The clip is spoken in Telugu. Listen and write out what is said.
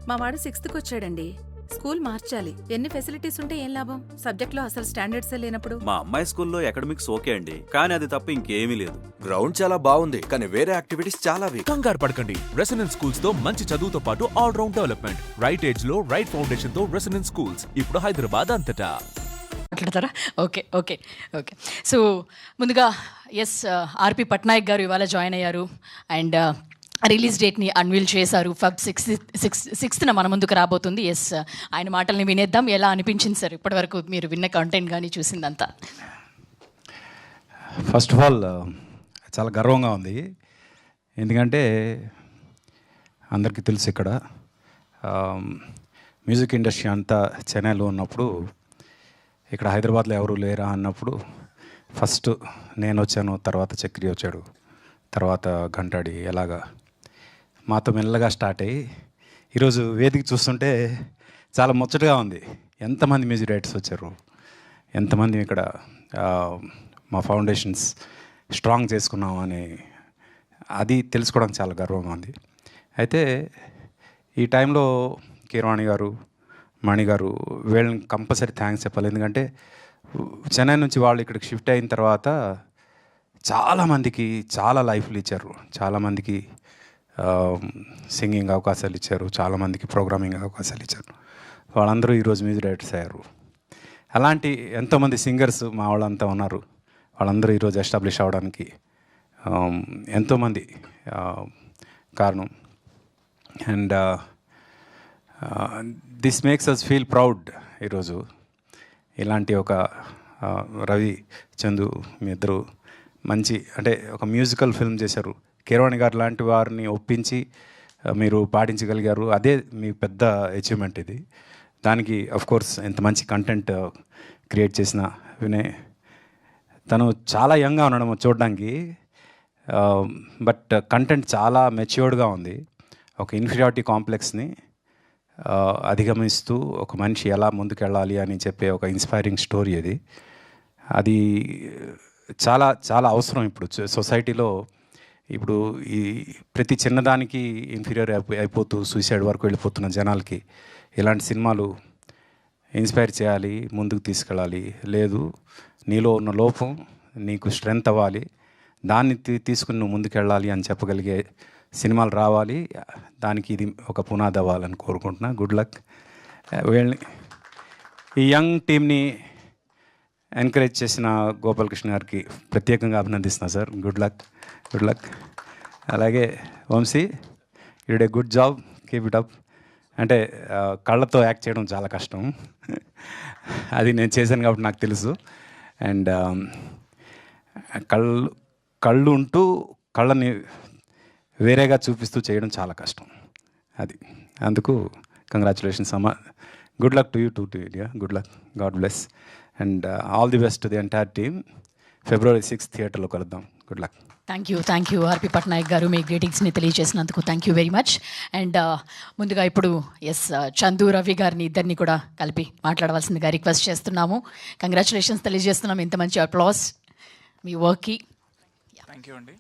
మా వాడు 6th వచ్చాడండి. స్కూల్ మార్చాలి. ఎన్ని ఫెసిలిటీస్ ఉంటే ఏం లాభం? సబ్జెక్ట్లో అసలు స్టాండర్డ్సే లేనప్పుడు. మా అమ్మాయి స్కూల్లో అకాడమిక్స్ ఓకే అండి, కానీ అది తప్ప ఇంకేమీ లేదు. గ్రౌండ్ చాలా బాగుంది, కానీ వేరే యాక్టివిటీస్ చాలా వీక్. కంగారు పడకండి. రెసిడెన్స్ స్కూల్స్ తో మంచి చదువుతో పాటు all round development. Right age లో రైట్ ఫౌండేషన్ తో రెసిడెన్స్ స్కూల్స్ ఇప్పుడు హైదరాబాద్ అంతటా. మాట్లాడతారా? Okay okay okay. సో ముందుగా ఆర్పి పట్నాయక్ గారు ఇవాళ జాయిన్ అయ్యారు అండ్ రిలీజ్ డేట్ని అన్వీల్ చేశారు. Feb 6th మన ముందుకు రాబోతుంది. ఆయన మాటల్ని వినేద్దాం. ఎలా అనిపించింది సార్ ఇప్పటివరకు మీరు విన్న కంటెంట్ కానీ చూసిందంతా? ఫస్ట్ ఆఫ్ ఆల్ చాలా గర్వంగా ఉంది. ఎందుకంటే అందరికీ తెలుసు ఇక్కడ మ్యూజిక్ ఇండస్ట్రీ అంతా చెన్నైలో ఉన్నప్పుడు ఇక్కడ హైదరాబాద్లో ఎవరు లేరా అన్నప్పుడు ఫస్ట్ నేను వచ్చాను, తర్వాత చక్రి వచ్చాడు, తర్వాత ఘంటాడి, ఎలాగా మాతో మెల్లగా స్టార్ట్ అయ్యి ఈరోజు వేదిక చూస్తుంటే చాలా ముచ్చటగా ఉంది. ఎంతమంది మ్యూజిక్ డైరెక్టర్స్ వచ్చారు, ఎంతమంది ఇక్కడ మా ఫౌండేషన్స్ స్ట్రాంగ్ చేసుకున్నాం అని అది తెలుసుకోవడానికి చాలా గర్వంగా ఉంది. అయితే ఈ టైంలో కీరవాణి గారు, మణి గారు వీళ్ళని కంపల్సరీ థ్యాంక్స్ చెప్పాలి. ఎందుకంటే చెన్నై నుంచి వాళ్ళు ఇక్కడికి షిఫ్ట్ అయిన తర్వాత చాలామందికి చాలా లైఫ్లు ఇచ్చారు, చాలామందికి సింగింగ్ అవకాశాలు ఇచ్చారు, చాలామందికి ప్రోగ్రామింగ్ అవకాశాలు ఇచ్చారు. వాళ్ళందరూ ఈరోజు మ్యూజిక్ డైరెక్టర్స్ అయ్యారు. అలాంటి ఎంతోమంది సింగర్స్ మా వాళ్ళంతా ఉన్నారు. వాళ్ళందరూ ఈరోజు ఎస్టాబ్లిష్ అవ్వడానికి ఎంతోమంది కారణం. And this makes us feel proud. ఈరోజు ఇలాంటి ఒక రవి, చందు మీ ఇద్దరు మంచి అంటే ఒక మ్యూజికల్ ఫిల్మ్ చేశారు. కీరవాణి గారు లాంటి వారిని ఒప్పించి మీరు పాటించగలిగారు. అదే మీ పెద్ద అచీవ్మెంట్ ఇది. దానికి కోర్స్ ఎంత మంచి కంటెంట్ క్రియేట్ చేసిన వినయ్, తను చాలా యంగ్గా ఉండడం చూడడానికి, బట్ కంటెంట్ చాలా మెచ్యూర్డ్గా ఉంది. ఒక ఇన్ఫీరియారిటీ కాంప్లెక్స్ని అధిగమిస్తూ ఒక మనిషి ఎలా ముందుకెళ్ళాలి అని చెప్పే ఒక ఇన్స్పైరింగ్ స్టోరీ అది. అది చాలా చాలా అవసరం ఇప్పుడు సొసైటీలో. ఇప్పుడు ఈ ప్రతి చిన్నదానికి ఇన్ఫీరియర్ అయిపోతూ సూసైడ్ వరకు వెళ్ళిపోతున్న జనాలకి ఇలాంటి సినిమాలు ఇన్స్పైర్ చేయాలి, ముందుకు తీసుకెళ్ళాలి. లేదు, నీలో ఉన్న లోపం నీకు స్ట్రెంగ్త్ అవ్వాలి, దాన్ని తీసుకుని నువ్వు ముందుకెళ్ళాలి అని చెప్పగలిగే సినిమాలు రావాలి. దానికి ఇది ఒక పునాది అవ్వాలని కోరుకుంటున్నా. Good luck. వీళ్ళని ఈ యంగ్ టీమ్ని ఎంకరేజ్ చేసిన గోపాలకృష్ణ గారికి ప్రత్యేకంగా అభినందిస్తున్నా sir. Good luck, good luck. అలాగే Vamshi, you did a good job, keep it up. అంటే కళ్ళతో యాక్ట్ చేయడం చాలా కష్టం, అది నేను చేశాను కాబట్టి నాకు తెలుసు. అండ్ కళ్ళు ఉంటూ కళ్ళని వేరేగా చూపిస్తూ చేయడం చాలా కష్టం. అది అందుకు కంగ్రాచులేషన్స్ అమ్మ. Good luck to you, to India. Good luck, God bless, and all the best to the entire team. February 6th థియేటర్లో కలుద్దాం. Good luck. Thank you RP Patnaik garu, మీ గ్రీటింగ్స్ని తెలియజేసినందుకు thank you very much. And ముందుగా ఇప్పుడు చందు, రవి గారిని ఇద్దరిని కూడా కలిపి మాట్లాడవలసిందిగా రిక్వెస్ట్ చేస్తున్నాము. కంగ్రాచులేషన్స్ తెలియజేస్తున్నాము ఇంత మంచి అప్లాస్ మీ వర్క్కి. థ్యాంక్ యూ అండి.